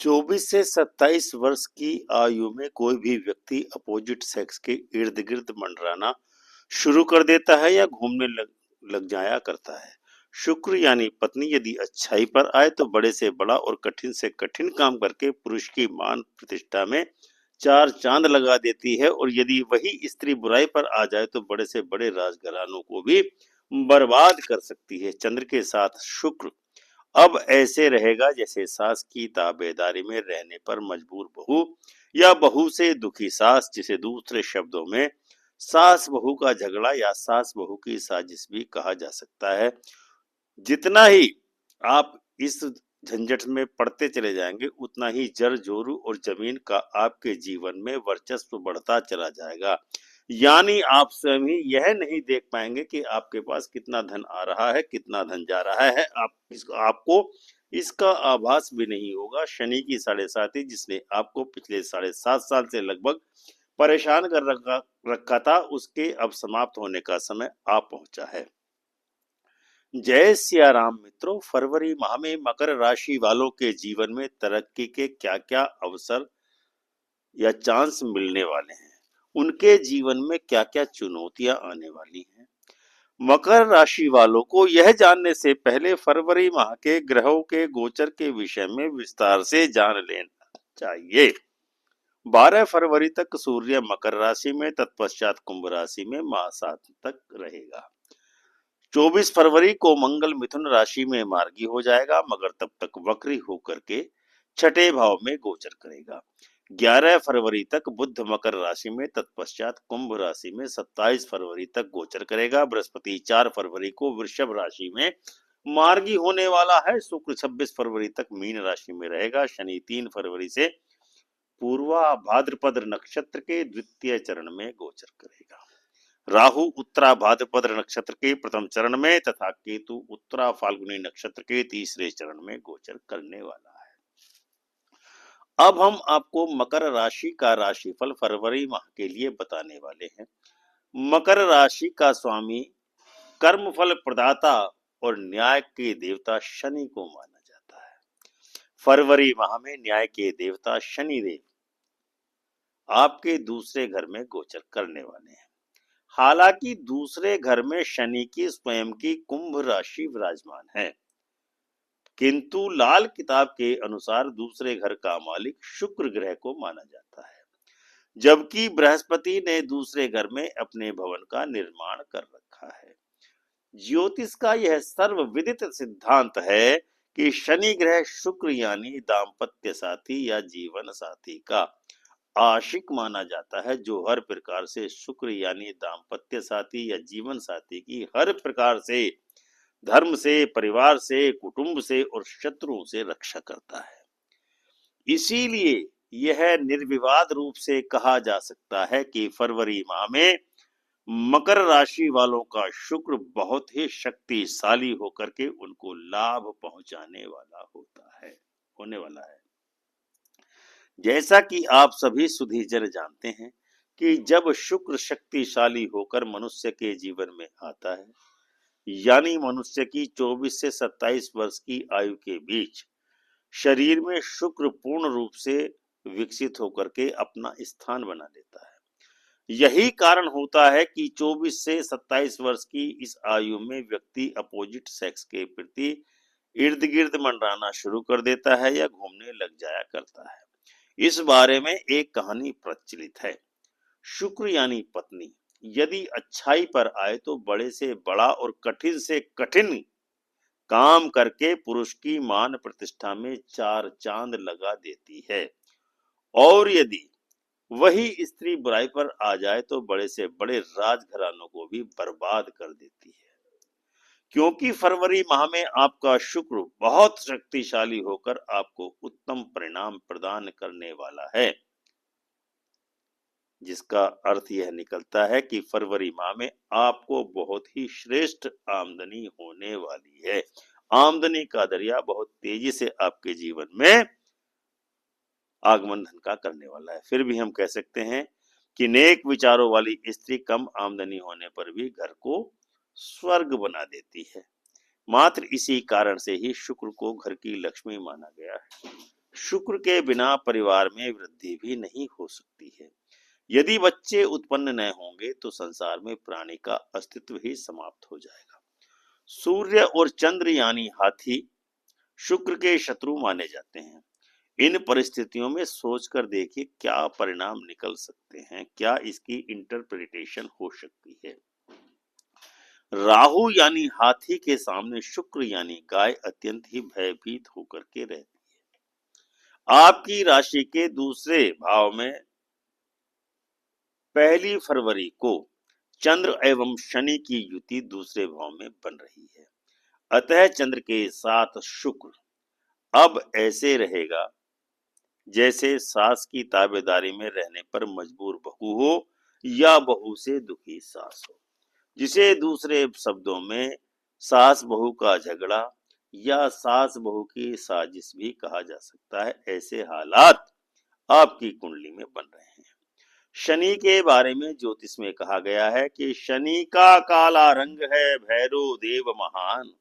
24 से 27 वर्ष की आयु में कोई भी व्यक्ति अपोजिट सेक्स के इर्द गिर्द मंडराना शुरू कर देता है या घूमने लग जाया करता है। शुक्र यानी पत्नी यदि अच्छाई पर आए तो बड़े से बड़ा और कठिन से कठिन काम करके पुरुष की मान प्रतिष्ठा में चार चांद लगा देती है, और यदि वही स्त्री बुराई पर आ जाए तो बड़े से बड़े राजघरानों को भी बर्बाद कर सकती है। चंद्र के साथ शुक्र अब ऐसे रहेगा जैसे सास की ताबेदारी में रहने पर मजबूर बहू या बहू से दुखी सास, जिसे दूसरे शब्दों में सास बहू का झगड़ा या सास बहू की साजिश भी कहा जा सकता है। जितना ही आप इस झंझट में पड़ते चले जाएंगे, उतना ही जर जोरू और जमीन का आपके जीवन में वर्चस्व बढ़ता चला जाएगा। यानी आप स्वयं ही यह नहीं देख पाएंगे कि आपके पास कितना धन आ रहा है, कितना धन जा रहा है। आपको इसका आभास भी नहीं होगा। शनि की 7.5 जिसने आपको पिछले 7.5 साल से लगभग परेशान कर रखा था, उसके अब समाप्त होने का समय आ पहुंचा है। जय सिया राम मित्रों, फरवरी माह में मकर राशि वालों के जीवन में तरक्की के क्या क्या अवसर या चांस मिलने वाले हैं, उनके जीवन में क्या क्या चुनौतियां आने वाली हैं। मकर राशि वालों को यह जानने से पहले फरवरी माह के ग्रहों के गोचर के विषय में विस्तार से जान लेना चाहिए। 12 फरवरी तक सूर्य मकर राशि में, तत्पश्चात कुंभ राशि में मासांत तक रहेगा। 24 फरवरी को मंगल मिथुन राशि में मार्गी हो जाएगा, मगर तब तक वक्री होकर के छठे भाव में गोचर करेगा। 11 फरवरी तक बुध मकर राशि में, तत्पश्चात कुंभ राशि में 27 फरवरी तक गोचर करेगा। बृहस्पति 4 फरवरी को वृषभ राशि में मार्गी होने वाला है। शुक्र 26 फरवरी तक मीन राशि में रहेगा। शनि 3 फरवरी से पूर्वा भाद्रपद नक्षत्र के द्वितीय चरण में गोचर करेगा। राहु उत्तरा भाद्रपद नक्षत्र के प्रथम चरण में तथा केतु उत्तरा फाल्गुनी नक्षत्र के तीसरे चरण में गोचर करने वाला है। अब हम आपको मकर राशि का राशिफल फरवरी माह के लिए बताने वाले हैं। मकर राशि का स्वामी कर्मफल प्रदाता और न्याय के देवता शनि को माना जाता है। फरवरी माह में न्याय के देवता शनिदेव आपके दूसरे घर में गोचर करने वाले हैं। हालांकि दूसरे घर में शनि की स्वयं की कुंभ राशि विराजमान है, किंतु लाल किताब के अनुसार दूसरे घर का मालिक शुक्र ग्रह को माना जाता है, जबकि बृहस्पति ने दूसरे घर में अपने भवन का निर्माण कर रखा है। ज्योतिष का यह सर्वविदित सिद्धांत है कि शनि ग्रह शुक्र यानी दाम्पत्य साथी या जीवन साथी का आशिक माना जाता है, जो हर प्रकार से शुक्र यानी दाम्पत्य साथी या जीवन साथी की हर प्रकार से, धर्म से, परिवार से, कुटुंब से और शत्रुओं से रक्षा करता है। इसीलिए यह निर्विवाद रूप से कहा जा सकता है कि फरवरी माह में मकर राशि वालों का शुक्र बहुत ही शक्तिशाली होकर के उनको लाभ पहुंचाने वाला होने वाला है। जैसा कि आप सभी सुधीजन जानते हैं कि जब शुक्र शक्तिशाली होकर मनुष्य के जीवन में आता है, यानी मनुष्य की 24 से 27 वर्ष की आयु के बीच शरीर में शुक्र पूर्ण रूप से विकसित होकर के अपना स्थान बना लेता है। यही कारण होता है कि 24 से 27 वर्ष की इस आयु में व्यक्ति अपोजिट सेक्स के प्रति इर्द गिर्द मंडराना शुरू कर देता है या घूमने लग जाया करता है। इस बारे में एक कहानी प्रचलित है। शुक्र यानी पत्नी यदि अच्छाई पर आए तो बड़े से बड़ा और कठिन से कठिन काम करके पुरुष की मान प्रतिष्ठा में चार चांद लगा देती है, और यदि वही स्त्री बुराई पर आ जाए तो बड़े से बड़े राजघरानों को भी बर्बाद कर देती है। क्योंकि फरवरी माह में आपका शुक्र बहुत शक्तिशाली होकर आपको उत्तम परिणाम प्रदान करने वाला है, जिसका अर्थ यह निकलता है कि फरवरी माह में आपको बहुत ही श्रेष्ठ आमदनी होने वाली है। आमदनी का दरिया बहुत तेजी से आपके जीवन में आगमन धन का करने वाला है। फिर भी हम कह सकते हैं कि नेक विचारों वाली स्त्री कम आमदनी होने पर भी घर को स्वर्ग बना देती है। मात्र इसी कारण से ही शुक्र को घर की लक्ष्मी माना गया है। शुक्र के बिना परिवार में वृद्धि भी नहीं हो सकती है। यदि बच्चे उत्पन्न न होंगे तो संसार में प्राणी का अस्तित्व ही समाप्त हो जाएगा। सूर्य और चंद्र यानी हाथी शुक्र के शत्रु माने जाते हैं। इन परिस्थितियों में सोचकर देखिए क्या परिणाम निकल सकते हैं, क्या इसकी इंटरप्रिटेशन हो सकती है। राहु यानी हाथी के सामने शुक्र यानी गाय अत्यंत ही भयभीत होकर के रहती है। आपकी राशि के दूसरे भाव में 1 फरवरी को चंद्र एवं शनि की युति दूसरे भाव में बन रही है। अतः चंद्र के साथ शुक्र अब ऐसे रहेगा जैसे सास की ताबेदारी में रहने पर मजबूर बहू हो या बहू से दुखी सास हो, जिसे दूसरे शब्दों में सास बहू का झगड़ा या सास बहू की साजिश भी कहा जा सकता है। ऐसे हालात आपकी कुंडली में बन रहे हैं। शनि के बारे में ज्योतिष में कहा गया है कि शनि का काला रंग है भैरव देव महान,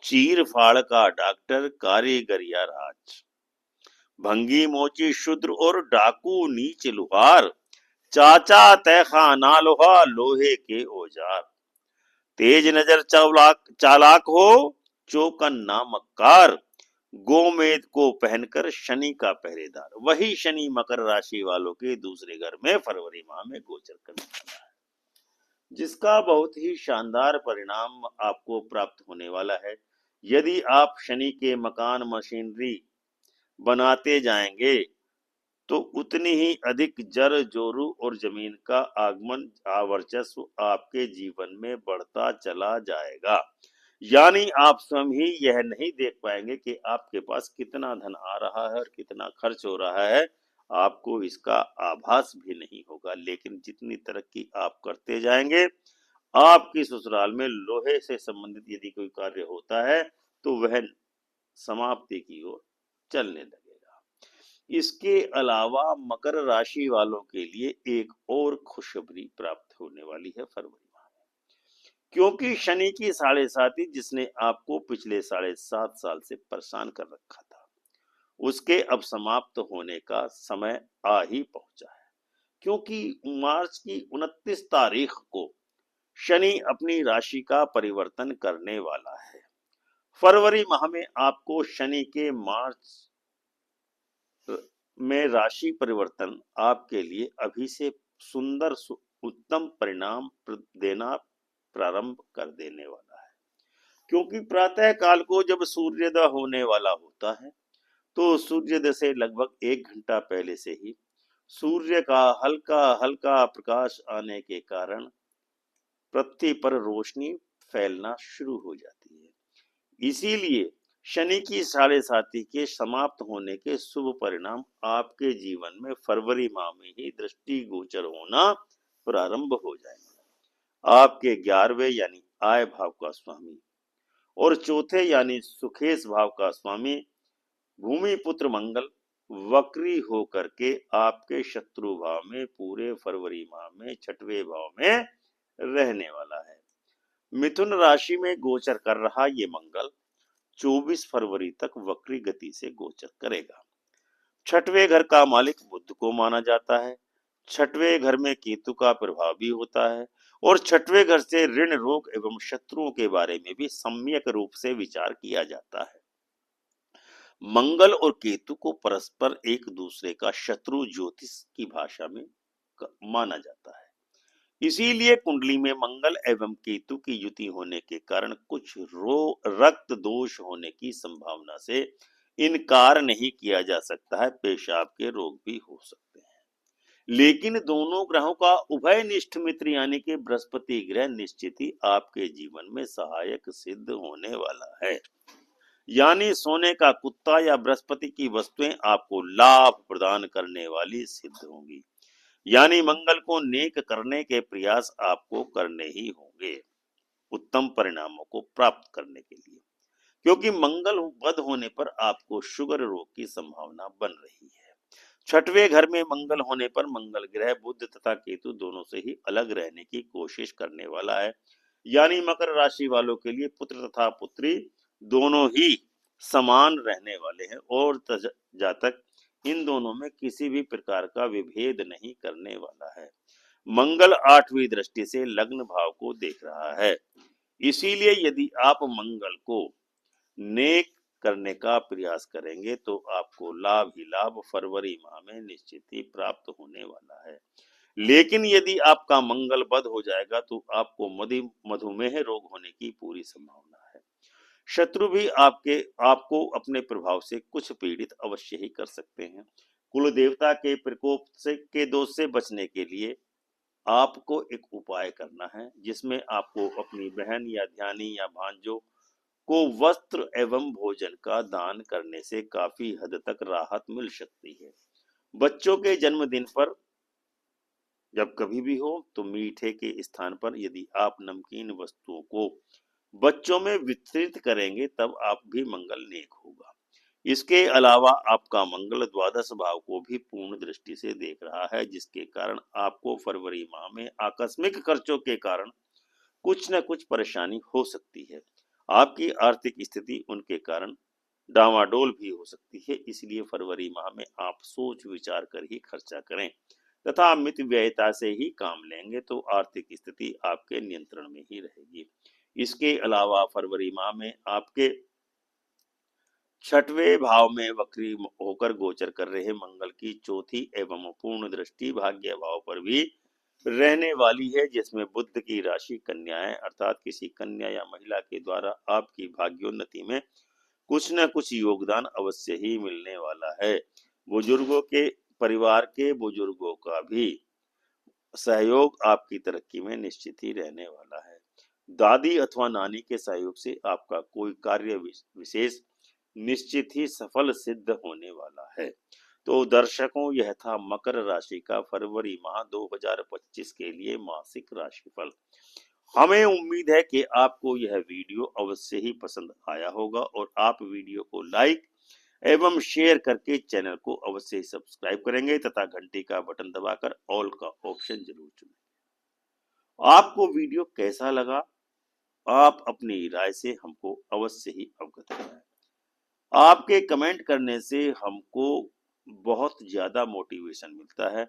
चीर फाड़ का डॉक्टर कारीगरिया राज, भंगी मोची शूद्र और डाकू नीच लुहार, चाचा तैखा ना लोहा लोहे के औजार, तेज नजर चालाक हो चौकन ना मक्कार, गोमेद को पहनकर शनि का पहरेदार। वही शनि मकर राशि वालों के दूसरे घर में फरवरी माह में गोचर करने वाला है, जिसका बहुत ही शानदार परिणाम आपको प्राप्त होने वाला है। यदि आप शनि के मकान मशीनरी बनाते जाएंगे तो उतनी ही अधिक जर जोरू और जमीन का आगमन वर्चस्व आपके जीवन में बढ़ता चला जाएगा। यानी आप स्वयं ही यह नहीं देख पाएंगे कि आपके पास कितना धन आ रहा है और कितना खर्च हो रहा है, आपको इसका आभास भी नहीं होगा। लेकिन जितनी तरक्की आप करते जाएंगे, आपकी ससुराल में लोहे से संबंधित यदि कोई कार्य होता है तो वह समाप्ति की ओर चलने लगेगा। इसके अलावा मकर राशि वालों के लिए एक और खुशखबरी प्राप्त होने वाली है फरवरी माह में, क्योंकि शनि की 7.5 जिसने आपको पिछले 7.5 साल से परेशान कर रखा था, उसके अब समाप्त होने का समय आ ही पहुंचा है। क्योंकि मार्च की 29 तारीख को शनि अपनी राशि का परिवर्तन करने वाला है। फरवरी माह में आपको शनि के मार्च में राशि परिवर्तन आपके लिए अभी से सुंदर उत्तम परिणाम देना प्रारंभ कर देने वाला है। क्योंकि प्रातः काल को जब सूर्योदय होने वाला होता है तो सूर्योदय से लगभग 1 घंटा पहले से ही सूर्य का हल्का हल्का प्रकाश आने के कारण पृथ्वी पर रोशनी फैलना शुरू हो जाती है। इसीलिए शनि की 7.5 के समाप्त होने के शुभ परिणाम आपके जीवन में फरवरी माह में ही दृष्टि गोचर होना प्रारंभ हो जाएंगे। आपके 11वें यानी आय भाव का स्वामी और चौथे यानी सुखेश भाव का स्वामी भूमि पुत्र मंगल वक्री होकर के आपके शत्रु भाव में पूरे फरवरी माह में 6वें भाव में रहने वाला है। मिथुन राशि में गोचर कर रहा ये मंगल 24 फरवरी तक वक्री गति से गोचर करेगा। 6वें घर का मालिक बुध को माना जाता है। 6वें घर में केतु का प्रभाव भी होता है और 6वें घर से ऋण रोग एवं शत्रुओं के बारे में भी सम्यक रूप से विचार किया जाता है। मंगल और केतु को परस्पर एक दूसरे का शत्रु ज्योतिष की भाषा में माना जाता है। इसीलिए कुंडली में मंगल एवं केतु की युति होने के कारण कुछ रक्त दोष होने की संभावना से इनकार नहीं किया जा सकता है। पेशाब के रोग भी हो सकते हैं। लेकिन दोनों ग्रहों का उभयनिष्ठ मित्र यानी कि बृहस्पति ग्रह निश्चित ही आपके जीवन में सहायक सिद्ध होने वाला है। यानी सोने का कुत्ता या बृहस्पति की वस्तुएं आपको लाभ प्रदान करने वाली सिद्ध होंगी। यानी मंगल को नेक करने के प्रयास आपको करने ही होंगे उत्तम परिणामों को प्राप्त करने के लिए। क्योंकि मंगल बद होने पर आपको शुगर रोग की संभावना बन रही है। 6वें घर में मंगल होने पर मंगल ग्रह बुध तथा केतु दोनों से ही अलग रहने की कोशिश करने वाला है। यानी मकर राशि वालों के लिए पुत्र तथा पुत्री दोनों ही समान रहने वाले हैं और जातक इन दोनों में किसी भी प्रकार का विभेद नहीं करने वाला है। मंगल 8वीं दृष्टि से लग्न भाव को देख रहा है। इसीलिए यदि आप मंगल को नेक करने का प्रयास करेंगे तो आपको लाभ ही लाभ फरवरी माह में निश्चित ही प्राप्त होने वाला है। लेकिन यदि आपका मंगल बद हो जाएगा तो आपको मधुमेह रोग होने की पूरी संभावना है। शत्रु भी आपको अपने प्रभाव से कुछ पीड़ित अवश्य ही कर सकते हैं। कुल देवता के प्रकोप के दोष से बचने के लिए आपको एक उपाय करना है, जिसमें आपको अपनी बहन या ध्यानी या भांजों को वस्त्र एवं भोजन का दान करने से काफी हद तक राहत मिल सकती है। बच्चों के जन्मदिन पर जब कभी भी हो तो मीठे के स्थान पर यदि आप नमकीन वस्तुओं को बच्चों में वितरित करेंगे तब आप भी मंगल नेक होगा। इसके अलावा आपका मंगल द्वादश भाव को भी पूर्ण दृष्टि से देख रहा है, जिसके कारण आपको फरवरी माह में आकस्मिक खर्चों के कारण कुछ न कुछ परेशानी हो सकती है। आपकी आर्थिक स्थिति उनके कारण डामाडोल भी हो सकती है, इसलिए फरवरी माह में आप सोच विचार कर ही खर्चा करें तथा मित व्ययता से ही काम लेंगे तो आर्थिक स्थिति आपके नियंत्रण में ही रहेगी। इसके अलावा फरवरी माह में आपके 6वें भाव में वक्री होकर गोचर कर रहे मंगल की चौथी एवं पूर्ण दृष्टि भाग्य भाव पर भी रहने वाली है, जिसमें बुध की राशि कन्या है, अर्थात किसी कन्या या महिला के द्वारा आपकी भाग्योन्नति में कुछ न कुछ योगदान अवश्य ही मिलने वाला है। बुजुर्गों के परिवार के बुजुर्गों का भी सहयोग आपकी तरक्की में निश्चित ही रहने वाला है। दादी अथवा नानी के सहयोग से आपका कोई कार्य विशेष निश्चित ही सफल सिद्ध होने वाला है। तो दर्शकों, यह था मकर राशि का फरवरी माह 2025 के लिए मासिक राशिफल। हमें उम्मीद है कि आपको यह वीडियो अवश्य ही पसंद आया होगा और आप वीडियो को लाइक एवं शेयर करके चैनल को अवश्य ही सब्सक्राइब करेंगे तथा घंटी का बटन दबाकर ऑल का ऑप्शन जरूर चुनें। आपको वीडियो कैसा लगा, आप अपनी राय से हमको अवश्य ही अवगत कराएं। आपके कमेंट करने से हमको बहुत ज्यादा मोटिवेशन मिलता है।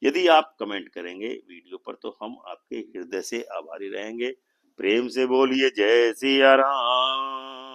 यदि आप कमेंट करेंगे वीडियो पर तो हम आपके हृदय से आभारी रहेंगे। प्रेम से बोलिए जय सिया राम।